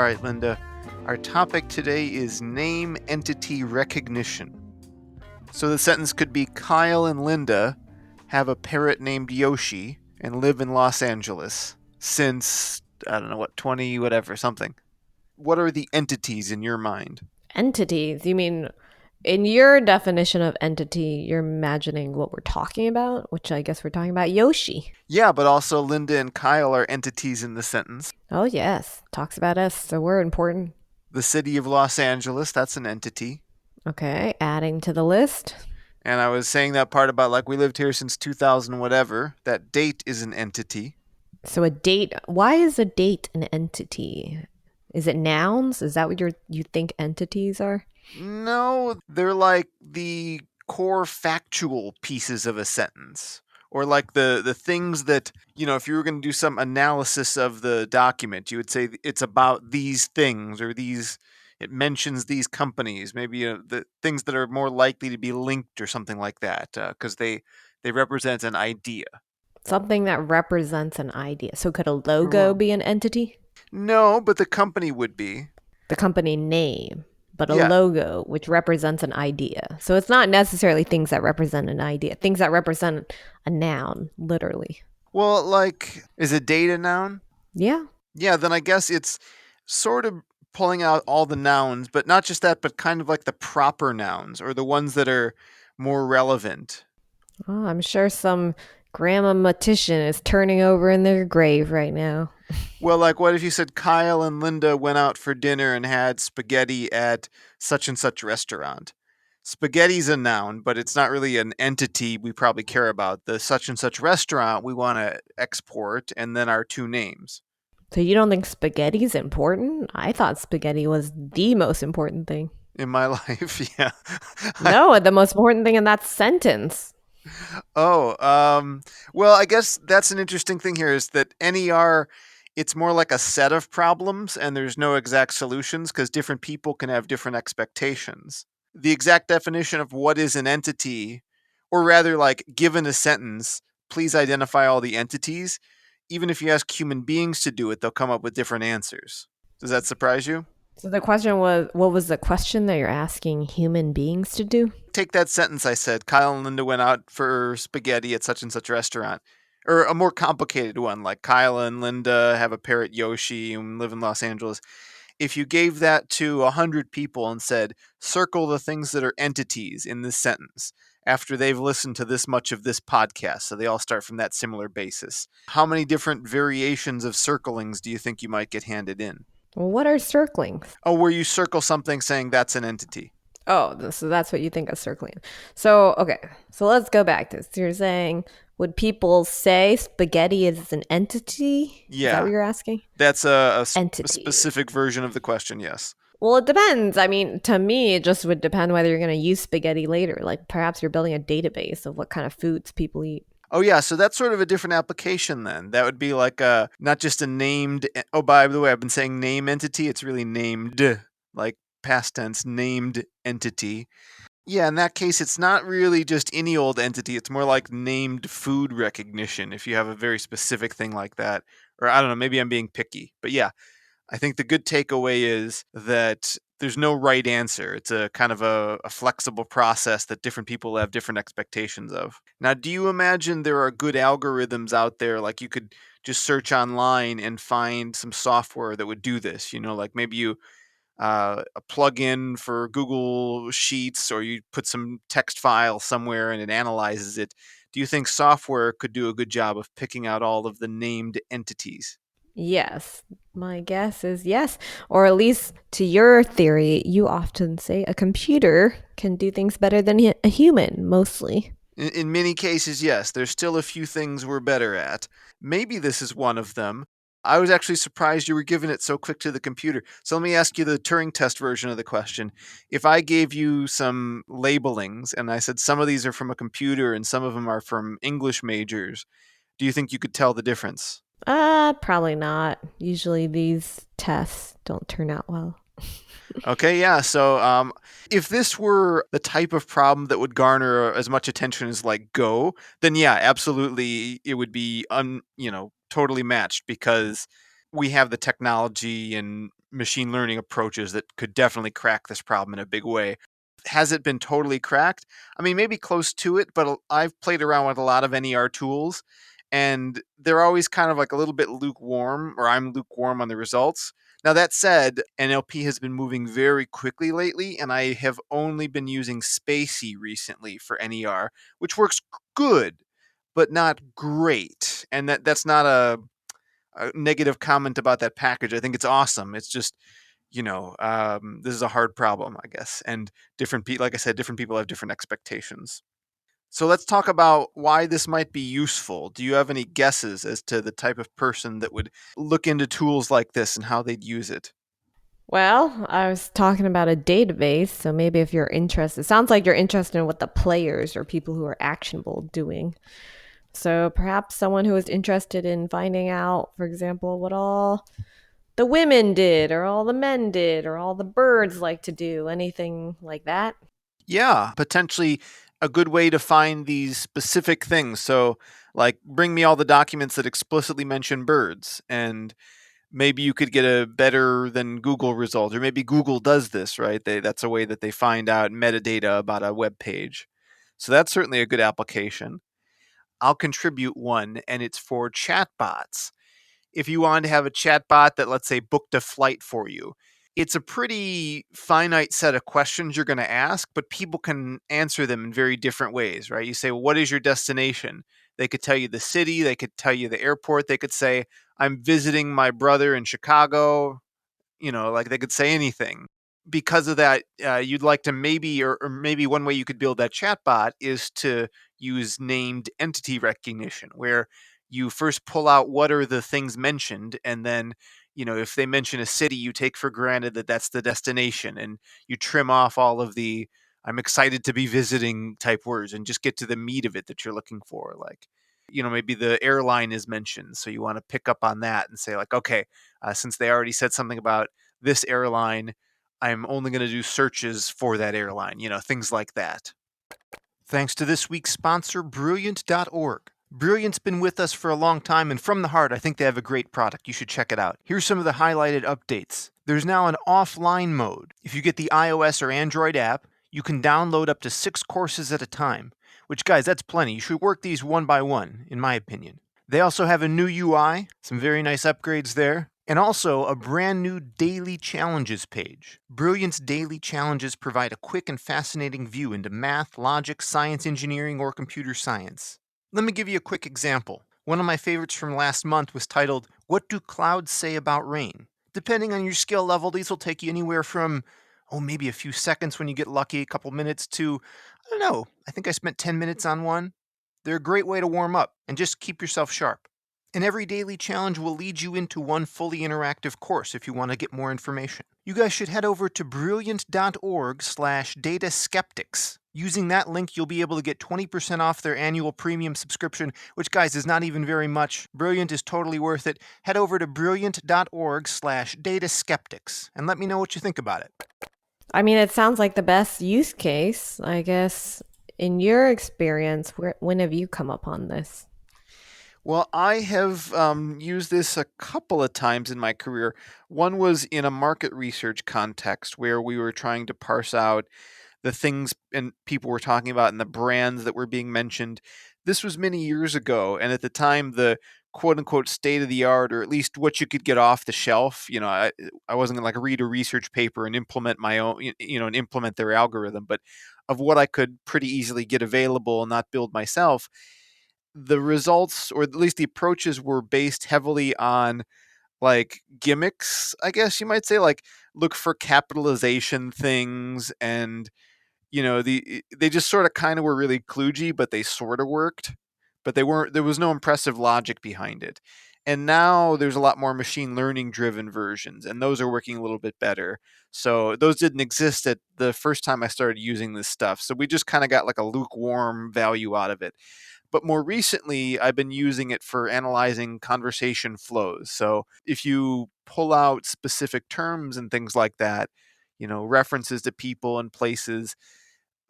right, Linda. Our topic today is name entity recognition. So the sentence could be Kyle and Linda have a parrot named Yoshi and live in Los Angeles since, I don't know what, 20 whatever, something. What are the entities in your mind? Entities? You mean in your definition of entity, you're imagining what we're talking about, which I guess we're talking about Yoshi. Yeah, but also Linda and Kyle are entities in the sentence. Oh, yes. Talks about us, so we're important. The city of Los Angeles, that's an entity. Okay, adding to the list. And I was saying that part about like we lived here since 2000 whatever. That date is an entity. So a date, why is a date an entity? Is it nouns? Is that what you think entities are? No, they're like the core factual pieces of a sentence. Or like the things that, if you were going to do some analysis of the document, you would say it's about these things or it mentions these companies, maybe the things that are more likely to be linked or something like that, because they represent an idea. Something that represents an idea. So could a logo Right. be an entity? No, but the company would be. The company name, but a Yeah. logo which represents an idea. So it's not necessarily things that represent an idea, things that represent a noun, literally. Well, like, is a date a noun? Yeah. Yeah, then I guess it's sort of pulling out all the nouns, but not just that, but kind of like the proper nouns or the ones that are more relevant. Oh, I'm sure some grammatician is turning over in their grave right now. Well, like, what if you said Kyle and Linda went out for dinner and had spaghetti at such and such restaurant? Spaghetti's a noun, but it's not really an entity we probably care about. The such and such restaurant we want to export, and then our two names. So you don't think spaghetti's important? I thought spaghetti was the most important thing. In my life, yeah. No, the most important thing in that sentence. Oh, well, I guess that's an interesting thing here is that NER, it's more like a set of problems and there's no exact solutions because different people can have different expectations. The exact definition of what is an entity, or rather, like, given a sentence, please identify all the entities. Even if you ask human beings to do it, they'll come up with different answers. Does that surprise you? So the question was, what was the question that you're asking human beings to do? Take that sentence I said. Kyle and Linda went out for spaghetti at such and such restaurant. Or a more complicated one, like Kyle and Linda have a parrot Yoshi and live in Los Angeles. If you gave that to 100 people and said, circle the things that are entities in this sentence after they've listened to this much of this podcast, so they all start from that similar basis, how many different variations of circlings do you think you might get handed in? Well, what are circlings? Oh, where you circle something saying that's an entity. Oh, so that's what you think of circling. So, okay. So let's go back to this. You're saying, would people say spaghetti is an entity? Is that Yeah, what you're asking? that's a Entity. specific version of the question, yes. Well, it depends. I mean, to me, it just would depend whether you're going to use spaghetti later. Like perhaps you're building a database of what kind of foods people eat. Oh yeah, so that's sort of a different application then. That would be like not just a named. Oh, by the way, I've been saying name entity. It's really named, like past tense, named entity. Yeah, in that case, it's not really just any old entity. It's more like named food recognition. If you have a very specific thing like that, or I don't know, maybe I'm being picky, but yeah, I think the good takeaway is that there's no right answer. It's a kind of a flexible process that different people have different expectations of. Now, do you imagine there are good algorithms out there, like you could just search online and find some software that would do this? Like maybe you a plugin for Google Sheets, or you put some text file somewhere and it analyzes it. Do you think software could do a good job of picking out all of the named entities? Yes. My guess is yes. Or at least to your theory, you often say a computer can do things better than a human, mostly. In many cases, yes. There's still a few things we're better at. Maybe this is one of them. I was actually surprised you were giving it so quick to the computer. So let me ask you the Turing test version of the question. If I gave you some labelings and I said some of these are from a computer and some of them are from English majors, do you think you could tell the difference? Probably not. Usually these tests don't turn out well. Okay, yeah. So, if this were the type of problem that would garner as much attention as like Go, then yeah, absolutely, it would be totally matched because we have the technology and machine learning approaches that could definitely crack this problem in a big way. Has it been totally cracked? I mean, maybe close to it, but I've played around with a lot of NER tools, and they're always kind of like a little bit lukewarm, or I'm lukewarm on the results. Now, that said, NLP has been moving very quickly lately, and I have only been using Spacey recently for NER, which works good, but not great. And that's not a negative comment about that package. I think it's awesome. It's just, this is a hard problem, I guess. And different people, like I said, different people have different expectations. So let's talk about why this might be useful. Do you have any guesses as to the type of person that would look into tools like this and how they'd use it? Well, I was talking about a database, so maybe if you're interested, it sounds like you're interested in what the players or people who are actionable doing. So perhaps someone who is interested in finding out, for example, what all the women did, or all the men did, or all the birds like to do, anything like that. Yeah, potentially a good way to find these specific things. So, like, bring me all the documents that explicitly mention birds, and maybe you could get a better than Google result, or maybe Google does this, right? That's a way that they find out metadata about a web page. So that's certainly a good application. I'll contribute one, and it's for chatbots. If you wanted to have a chatbot that, let's say, booked a flight for you, it's a pretty finite set of questions you're going to ask, but people can answer them in very different ways, right? You say, well, what is your destination? They could tell you the city, they could tell you the airport, they could say, I'm visiting my brother in Chicago, like they could say anything. Because of that, you'd like to maybe, or maybe one way you could build that chatbot is to use named entity recognition, where you first pull out what are the things mentioned, and then, if they mention a city, you take for granted that that's the destination, and you trim off all of the I'm excited to be visiting type words and just get to the meat of it that you're looking for. Like, maybe the airline is mentioned. So you want to pick up on that and say, like, okay, since they already said something about this airline, I'm only going to do searches for that airline, things like that. Thanks to this week's sponsor, Brilliant.org. Brilliant's been with us for a long time, and from the heart, I think they have a great product. You should check it out. Here's some of the highlighted updates. There's now an offline mode. If you get the iOS or Android app, you can download up to 6 courses at a time, which, guys, that's plenty. You should work these one by one, in my opinion. They also have a new UI, some very nice upgrades there, and also a brand new daily challenges page. Brilliant's daily challenges provide a quick and fascinating view into math, logic, science, engineering, or computer science. Let me give you a quick example. One of my favorites from last month was titled, What Do Clouds Say About Rain? Depending on your skill level, these will take you anywhere from, maybe a few seconds when you get lucky, a couple minutes to, I don't know, I think I spent 10 minutes on one. They're a great way to warm up and just keep yourself sharp. And every daily challenge will lead you into one fully interactive course if you want to get more information. You guys should head over to brilliant.org/dataskeptics. Using that link, you'll be able to get 20% off their annual premium subscription, which, guys, is not even very much. Brilliant is totally worth it. Head over to brilliant.org/dataskeptics and let me know what you think about it. I mean, it sounds like the best use case, I guess. In your experience, when have you come upon this? Well, I have used this a couple of times in my career. One was in a market research context where we were trying to parse out the things and people were talking about and the brands that were being mentioned. This was many years ago, and at the time, the quote unquote state of the art, or at least what you could get off the shelf. I wasn't gonna like read a research paper and implement my own, and implement their algorithm, but of what I could pretty easily get available and not build myself. The results, or at least the approaches, were based heavily on like gimmicks, I guess you might say, like look for capitalization things, and they just sort of kind of were really kludgy, but they sort of worked, but they weren't. There was no impressive logic behind it. And now there's a lot more machine learning driven versions, and those are working a little bit better. So those didn't exist at the first time I started using this stuff. So we just kind of got like a lukewarm value out of it. But more recently, I've been using it for analyzing conversation flows. So if you pull out specific terms and things like that, references to people and places,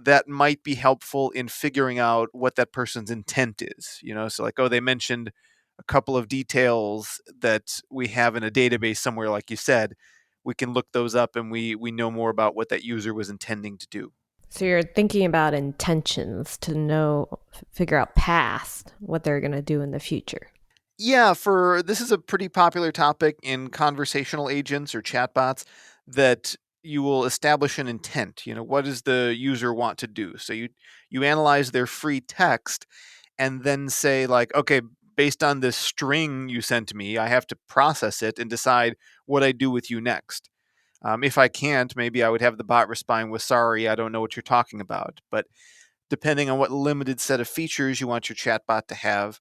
that might be helpful in figuring out what that person's intent is. So like, oh, they mentioned a couple of details that we have in a database somewhere, like you said. we can look those up and we know more about what that user was intending to do. So you're thinking about intentions to know, figure out past what they're going to do in the future. Yeah, for this is a pretty popular topic in conversational agents or chatbots, that you will establish an intent. What does the user want to do? So you analyze their free text and then say, like, okay, based on this string you sent me, I have to process it and decide what I do with you next. If I can't, maybe I would have the bot respond with, sorry, I don't know what you're talking about. But depending on what limited set of features you want your chatbot to have,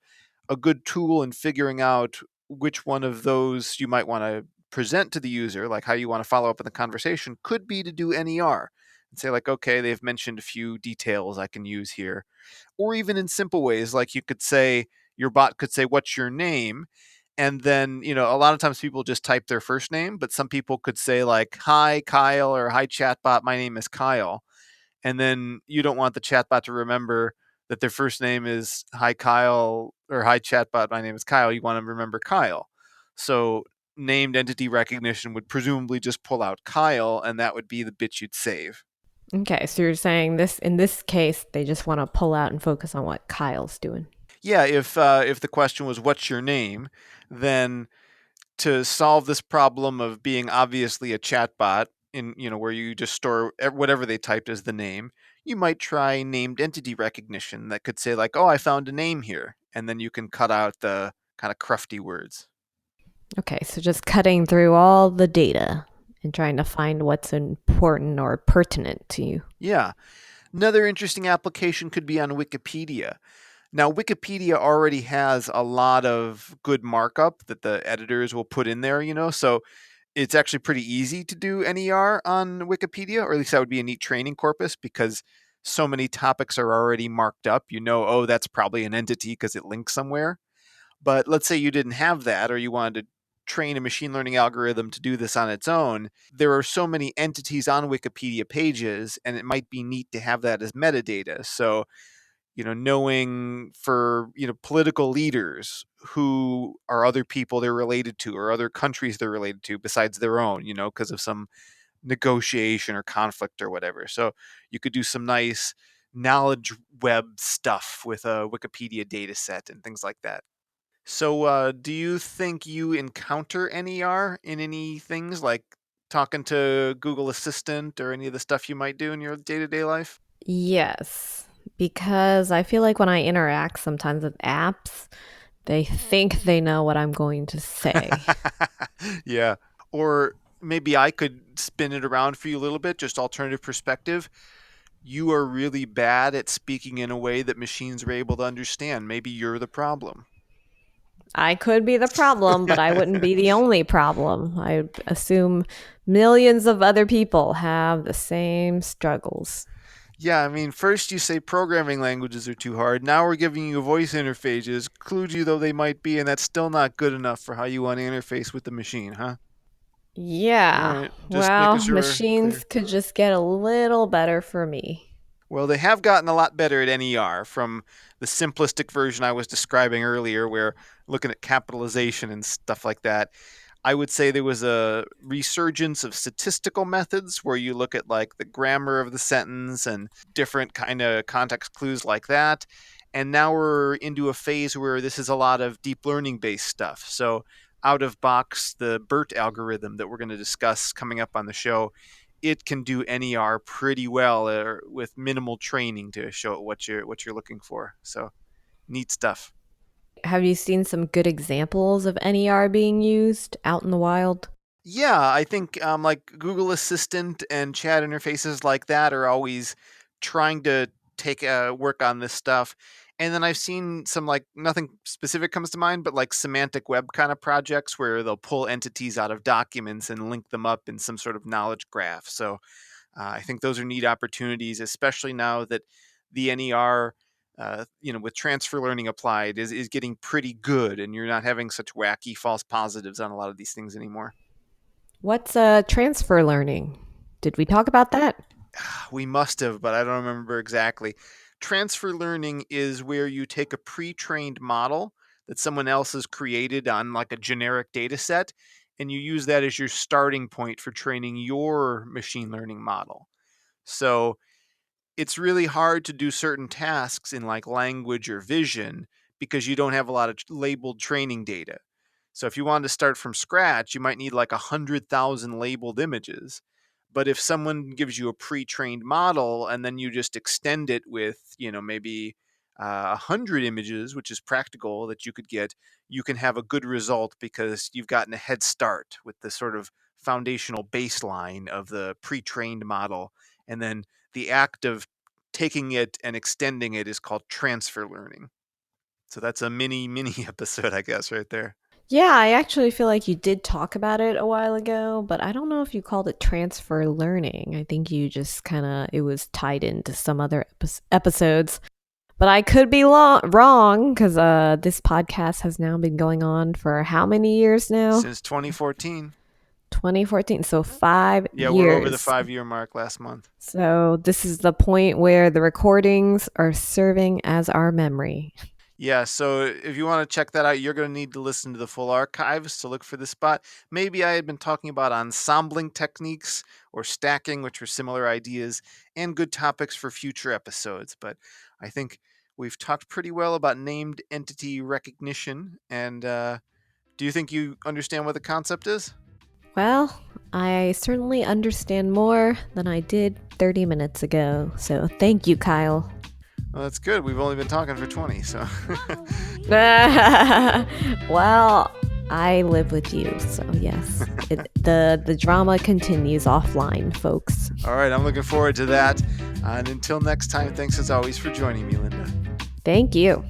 a good tool in figuring out which one of those you might want to present to the user, like how you want to follow up in the conversation, could be to do NER and say, like, okay, they've mentioned a few details I can use here. Or even in simple ways, like you could say, your bot could say, what's your name? And then, a lot of times people just type their first name, but some people could say, like, hi, Kyle, or hi, chatbot, my name is Kyle. And then you don't want the chatbot to remember that their first name is hi Kyle, or hi chatbot, my name is Kyle. You want them to remember Kyle. So named entity recognition would presumably just pull out Kyle, and that would be the bit you'd save. Okay, so you're saying this in this case, they just want to pull out and focus on what Kyle's doing. Yeah, if the question was what's your name, then to solve this problem of being obviously a chatbot in where you just store whatever they typed as the name, you might try named entity recognition that could say, like, oh, I found a name here, and then you can cut out the kind of crufty words. Okay, so just cutting through all the data and trying to find what's important or pertinent to you. Yeah, another interesting application could be on Wikipedia. Now, Wikipedia already has a lot of good markup that the editors will put in there, so it's actually pretty easy to do NER on Wikipedia, or at least that would be a neat training corpus, because so many topics are already marked up. Oh, that's probably an entity because it links somewhere. But let's say you didn't have that, or you wanted to train a machine learning algorithm to do this on its own. There are so many entities on Wikipedia pages, and it might be neat to have that as metadata. So knowing for, political leaders who are other people they're related to, or other countries they're related to besides their own, because of some negotiation or conflict or whatever. So you could do some nice knowledge web stuff with a Wikipedia data set and things like that. So, do you think you encounter NER in any things like talking to Google Assistant or any of the stuff you might do in your day to day life? Yes, because I feel like when I interact sometimes with apps, they think they know what I'm going to say. Yeah. Or maybe I could spin it around for you a little bit, just alternative perspective. You are really bad at speaking in a way that machines are able to understand. Maybe you're the problem. I could be the problem, but I wouldn't be the only problem. I assume millions of other people have the same struggles. Yeah, I mean, first you say programming languages are too hard. Now we're giving you voice interfaces, kludgy though they might be, and that's still not good enough for how you want to interface with the machine, huh? All Yeah, right, just making well, sure machines clear. could just get a little better for me. Well, they have gotten a lot better at NER from the simplistic version I was describing earlier, where looking at capitalization and stuff like that. I would say there was a resurgence of statistical methods where you look at, like, the grammar of the sentence and different kind of context clues like that. And now we're into a phase where this is a lot of deep learning based stuff. So out of box, the BERT algorithm that we're going to discuss coming up on the show, it can do NER pretty well, with minimal training to show it what you're looking for. So neat stuff. Have you seen some good examples of NER being used out in the wild? Yeah, I think, like Google Assistant and chat interfaces like that are always trying to take work on this stuff. And then I've seen some, like, nothing specific comes to mind, but like semantic web kind of projects where they'll pull entities out of documents and link them up in some sort of knowledge graph. So I think those are neat opportunities, especially now that the NER, with transfer learning applied, is getting pretty good, and you're not having such wacky false positives on a lot of these things anymore. What's transfer learning? Did we talk about that? We must have, but I don't remember exactly. Transfer learning is where you take a pre trained model that someone else has created on, like, a generic data set, and you use that as your starting point for training your machine learning model. So it's really hard to do certain tasks in like language or vision because you don't have a lot of labeled training data. So if you wanted to start from scratch, you might need like 100,000 labeled images. But if someone gives you a pre-trained model and then you just extend it with, maybe 100 images, which is practical that you could get, you can have a good result because you've gotten a head start with the sort of foundational baseline of the pre-trained model. And then the act of taking it and extending it is called transfer learning. So that's a mini episode, I guess, right there. Yeah, I actually feel like you did talk about it a while ago, but I don't know if you called it transfer learning. I think you just kind of, it was tied into some other episodes. But I could be wrong because this podcast has now been going on for how many years now? Since 2014. 2014. So 5 Yeah, years. we're over the 5-year mark last month. So this is the point where the recordings are serving as our memory. Yeah, so if you want to check that out, you're going to need to listen to the full archives to look for this spot. Maybe I had been talking about ensembling techniques or stacking, which were similar ideas, and good topics for future episodes. But I think we've talked pretty well about named entity recognition. And do you think you understand what the concept is? Well, I certainly understand more than I did 30 minutes ago. So thank you, Kyle. Well, that's good. We've only been talking for 20, so. Well, I live with you, so yes. The drama continues offline, folks. All right, I'm looking forward to that. And until next time, thanks as always for joining me, Linda. Thank you.